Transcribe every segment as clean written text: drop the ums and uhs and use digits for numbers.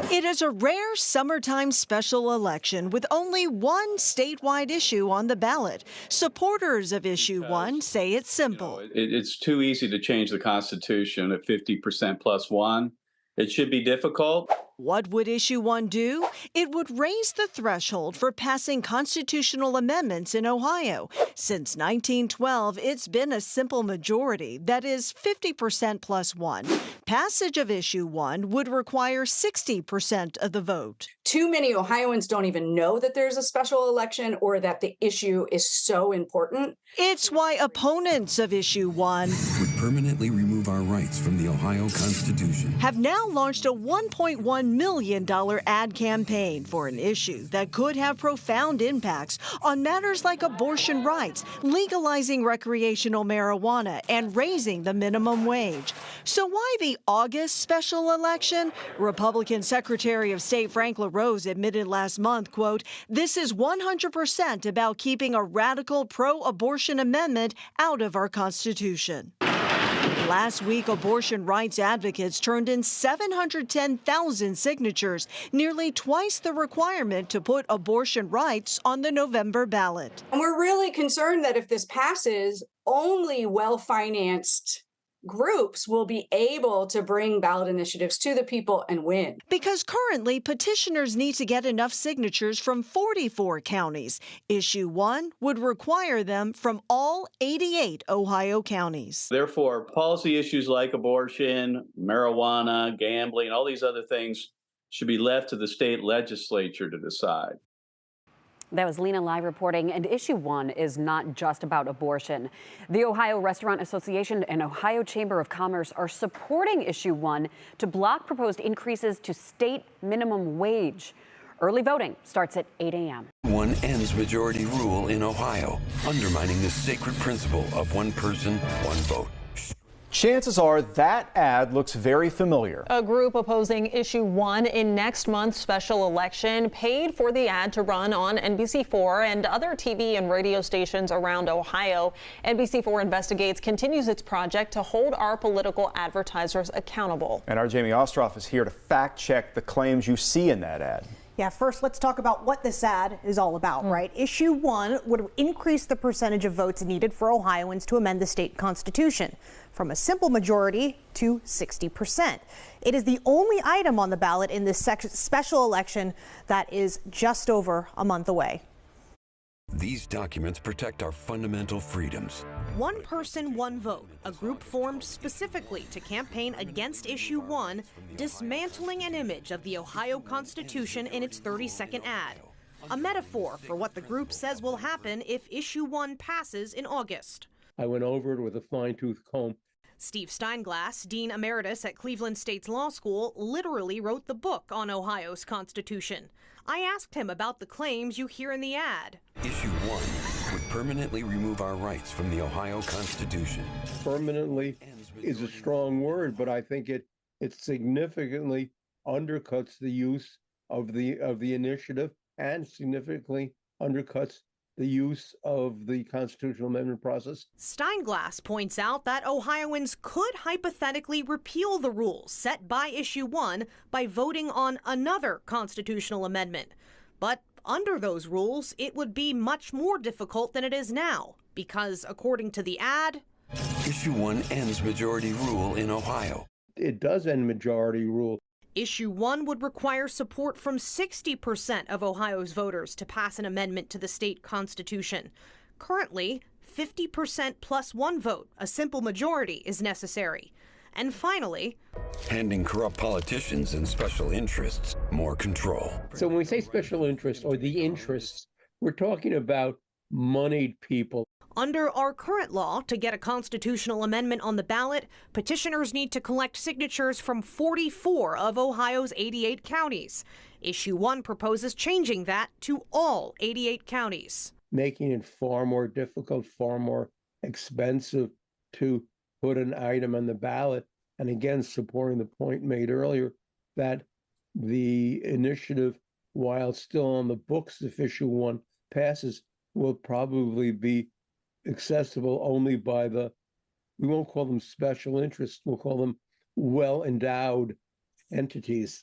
It is a rare summertime special election with only one statewide issue on the ballot. Supporters of issue one say it's simple. It's too easy to change the Constitution at 50% plus one. It should be difficult. What would issue one do? It would raise the threshold for passing constitutional amendments in Ohio. Since 1912, it's been a simple majority, that is 50% plus one. Passage of issue one would require 60% of the vote. Too many Ohioans don't even know that there's a special election or that the issue is so important. It's why opponents of issue one would permanently remove our rights from the Ohio Constitution. Have now launched a $1.1 million ad campaign for an issue that could have profound impacts on matters like abortion rights, legalizing recreational marijuana, and raising the minimum wage. So why the August special election? Republican Secretary of State Frank LaRose admitted last month, quote, "This is 100% about keeping a radical pro-abortion amendment out of our Constitution." Last week, abortion rights advocates turned in 710,000 signatures, nearly twice the requirement to put abortion rights on the November ballot. And we're really concerned that if this passes, only well-financed groups will be able to bring ballot initiatives to the people and win. Because currently, petitioners need to get enough signatures from 44 counties. Issue one would require them from all 88 Ohio counties. Therefore, policy issues like abortion, marijuana, gambling, all these other things should be left to the state legislature to decide. That was Lena Lai reporting, and issue one is not just about abortion. The Ohio Restaurant Association and Ohio Chamber of Commerce are supporting issue one to block proposed increases to state minimum wage. Early voting starts at 8 a.m. One ends majority rule in Ohio, undermining the sacred principle of one person, one vote. Chances are that ad looks very familiar. A group opposing issue one in next month's special election paid for the ad to run on NBC4 and other TV and radio stations around Ohio. NBC4 Investigates continues its project to hold our political advertisers accountable. And our Jamie Ostroff is here to fact check the claims you see in that ad. Yeah, first let's talk about what this ad is all about, right? Issue one would increase the percentage of votes needed for Ohioans to amend the state constitution from a simple majority to 60%. It is the only item on the ballot in this special election that is just over a month away. These documents protect our fundamental freedoms. One person, one vote, a group formed specifically to campaign against issue one, dismantling an image of the Ohio Constitution in its 30-second ad. A metaphor for what the group says will happen if issue one passes in August. I went over it with a fine-tooth comb. Steve Steinglass, Dean Emeritus at Cleveland State's Law School, literally wrote the book on Ohio's Constitution. I asked him about the claims you hear in the ad. Issue one would permanently remove our rights from the Ohio Constitution. Permanently is a strong word, but I think it significantly undercuts the use of the initiative and significantly undercuts the use of the constitutional amendment process. Steinglass points out that Ohioans could hypothetically repeal the rules set by issue one by voting on another constitutional amendment. But under those rules, it would be much more difficult than it is now, because according to the ad, issue one ends majority rule in Ohio. It does end majority rule. Issue one would require support from 60% of Ohio's voters to pass an amendment to the state constitution. Currently, 50% plus one vote, a simple majority, is necessary. And finally, handing corrupt politicians and special interests more control. So when we say special interests or the interests, we're talking about moneyed people. Under our current law, to get a constitutional amendment on the ballot, petitioners need to collect signatures from 44 of Ohio's 88 counties. Issue one proposes changing that to all 88 counties. Making it far more difficult, far more expensive to put an item on the ballot. And again, supporting the point made earlier that the initiative, while still on the books if issue one passes, will probably be accessible only by we won't call them special interests, we'll call them well-endowed entities.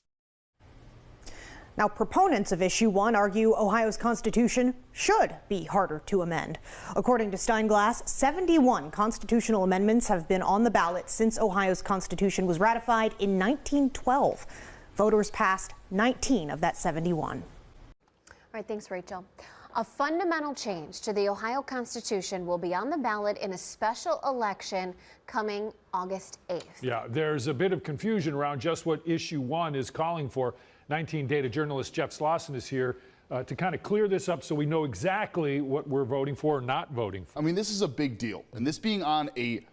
Now, proponents of Issue 1 argue Ohio's Constitution should be harder to amend. According to Steinglass, 71 constitutional amendments have been on the ballot since Ohio's Constitution was ratified in 1912. Voters passed 19 of that 71. All right, thanks, Rachel. A fundamental change to the Ohio Constitution will be on the ballot in a special election coming August 8th. Yeah, there's a bit of confusion around just what Issue 1 is calling for. 19 Data journalist Jeff Slauson is here to kind of clear this up so we know exactly what we're voting for or not voting for. I mean, this is a big deal. And this being on a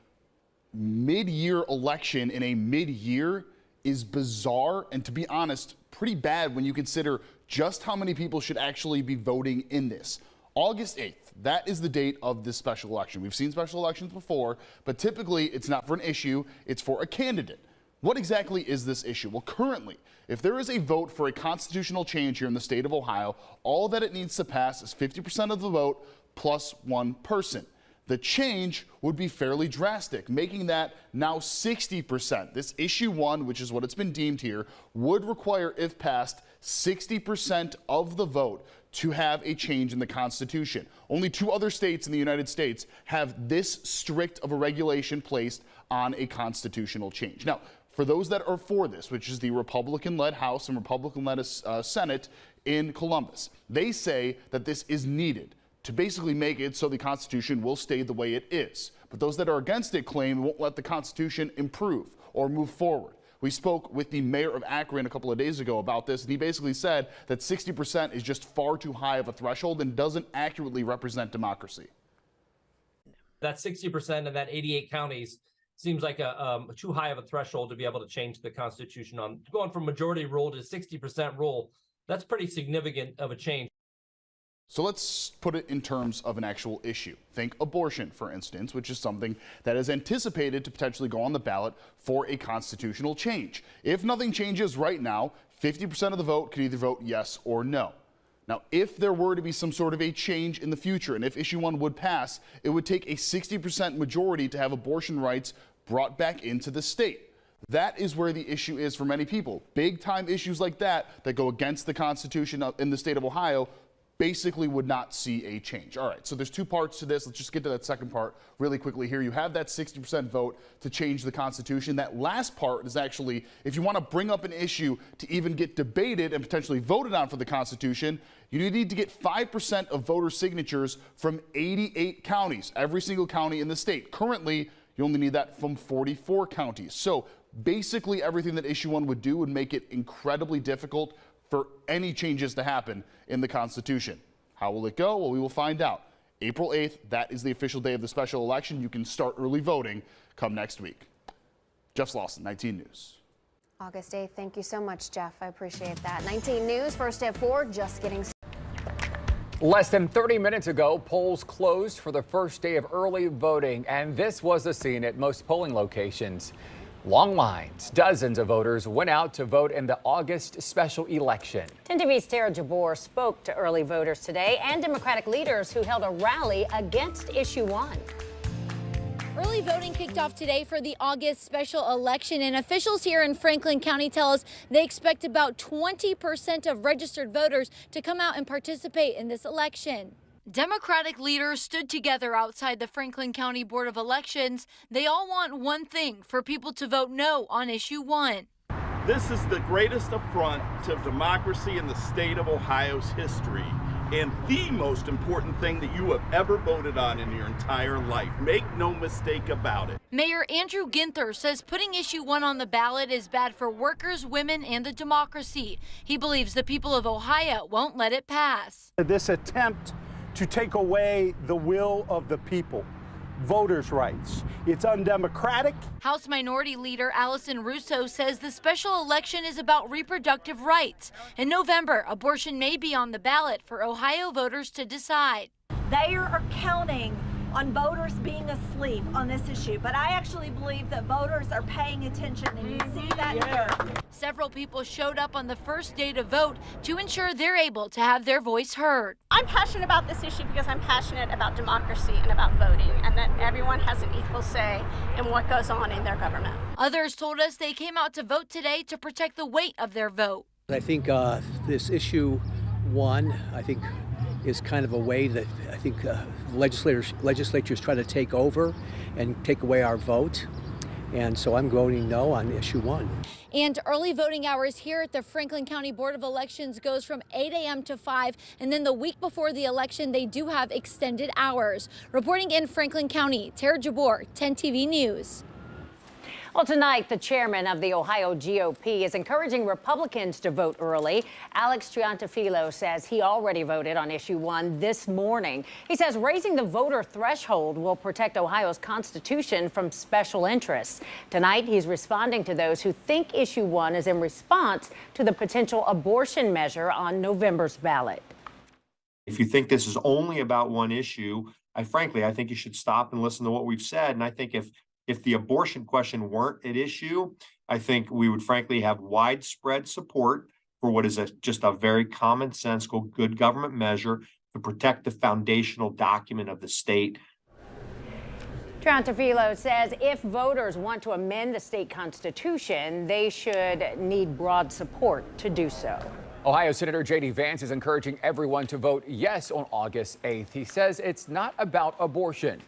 mid-year election in a mid-year is bizarre and, to be honest, pretty bad when you consider just how many people should actually be voting in this. August 8th, that is the date of this special election. We've seen special elections before, but typically it's not for an issue, it's for a candidate. What exactly is this issue? Well, currently, if there is a vote for a constitutional change here in the state of Ohio, all that it needs to pass is 50% of the vote plus one person. The change would be fairly drastic, making that now 60%. This Issue 1, which is what it's been deemed here, would require, if passed, 60% of the vote to have a change in the Constitution. Only 2 other states in the United States have this strict of a regulation placed on a constitutional change. Now, for those that are for this, which is the Republican-led House and Republican-led Senate in Columbus, they say that this is needed to basically make it so the Constitution will stay the way it is. But those that are against it claim it won't let the Constitution improve or move forward. We spoke with the mayor of Akron a couple of days ago about this, and he basically said that 60% is just far too high of a threshold and doesn't accurately represent democracy. That 60% in that 88 counties seems like a too high of a threshold to be able to change the Constitution on. Going from majority rule to 60% rule, that's pretty significant of a change. So let's put it in terms of an actual issue. Think abortion, for instance, which is something that is anticipated to potentially go on the ballot for a constitutional change. If nothing changes right now, 50% of the vote could either vote yes or no. Now, if there were to be some sort of a change in the future, and if Issue 1 would pass, it would take a 60% majority to have abortion rights brought back into the state. That is where the issue is for many people. Big time issues like that go against the Constitution in the state of Ohio basically would not see a change. All right, so there's 2 parts to this. Let's just get to that second part really quickly here. You have that 60% vote to change the Constitution. That last part is actually, if you want to bring up an issue to even get debated and potentially voted on for the Constitution, you need to get 5% of voter signatures from 88 counties, every single county in the state. Currently, you only need that from 44 counties. So basically everything that Issue 1 would do would make it incredibly difficult for any changes to happen in the Constitution. How will it go? Well, we will find out. April 8th, that is the official day of the special election. You can start early voting come next week. Jeff Slauson, 19 News. August 8th, thank you so much, Jeff. I appreciate that. 19 News, first at 4, just getting started. Less than 30 minutes ago, polls closed for the first day of early voting, and this was the scene at most polling locations. Long lines. Dozens of voters went out to vote in the August special election. 10 TV's Tara Jabor spoke to early voters today and Democratic leaders who held a rally against Issue 1. Early voting kicked off today for the August special election, and officials here in Franklin County tell us they expect about 20% of registered voters to come out and participate in this election. Democratic leaders stood together outside the Franklin County Board of Elections. They all want one thing: for people to vote no on Issue 1. This is the greatest affront to democracy in the state of Ohio's history, and the most important thing that you have ever voted on in your entire life. Make no mistake about it. Mayor Andrew Ginther says putting Issue 1 on the ballot is bad for workers, women, and the democracy. He believes the people of Ohio won't let it pass. This attempt to take away the will of the people, voters' rights. It's undemocratic. House Minority Leader Allison Russo says the special election is about reproductive rights. In November, abortion may be on the ballot for Ohio voters to decide. They are counting on voters being asleep on this issue, but I actually believe that voters are paying attention, and you see that here. Several people showed up on the first day to vote to ensure they're able to have their voice heard. I'm passionate about this issue because I'm passionate about democracy and about voting, and that everyone has an equal say in what goes on in their government. Others told us they came out to vote today to protect the weight of their vote. I think this issue one, I think, is kind of a way that I think legislatures try to take over and take away our vote. And so I'm voting no on issue one. And early voting hours here at the Franklin County Board of Elections goes from 8 a.m. to 5. And then the week before the election, they do have extended hours. Reporting in Franklin County, Tara Jabor, 10 TV News. Well, tonight, the chairman of the Ohio GOP is encouraging Republicans to vote early. Alex Triantafilo says he already voted on issue one this morning. He says raising the voter threshold will protect Ohio's Constitution from special interests. Tonight, he's responding to those who think issue one is in response to the potential abortion measure on November's ballot. If you think this is only about one issue, I think you should stop and listen to what we've said. And I think if the abortion question weren't at issue, I think we would frankly have widespread support for what is just a very common sense, good government measure to protect the foundational document of the state. Triantafilo says if voters want to amend the state constitution, they should need broad support to do so. Ohio Senator J.D. Vance is encouraging everyone to vote yes on August 8th. He says it's not about abortion.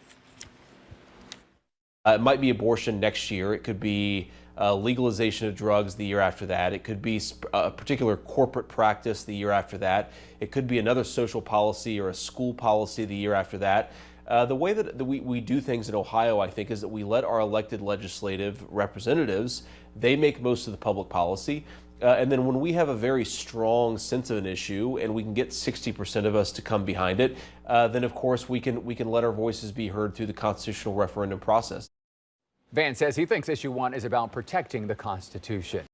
It might be abortion next year. It could be legalization of drugs the year after that. It could be a particular corporate practice the year after that. It could be another social policy or a school policy the year after that. The way that we do things in Ohio, I think, is that we let our elected legislative representatives, they make most of the public policy. And then when we have a very strong sense of an issue and we can get 60% of us to come behind it, then of course we can let our voices be heard through the constitutional referendum process. Vance says he thinks issue one is about protecting the Constitution.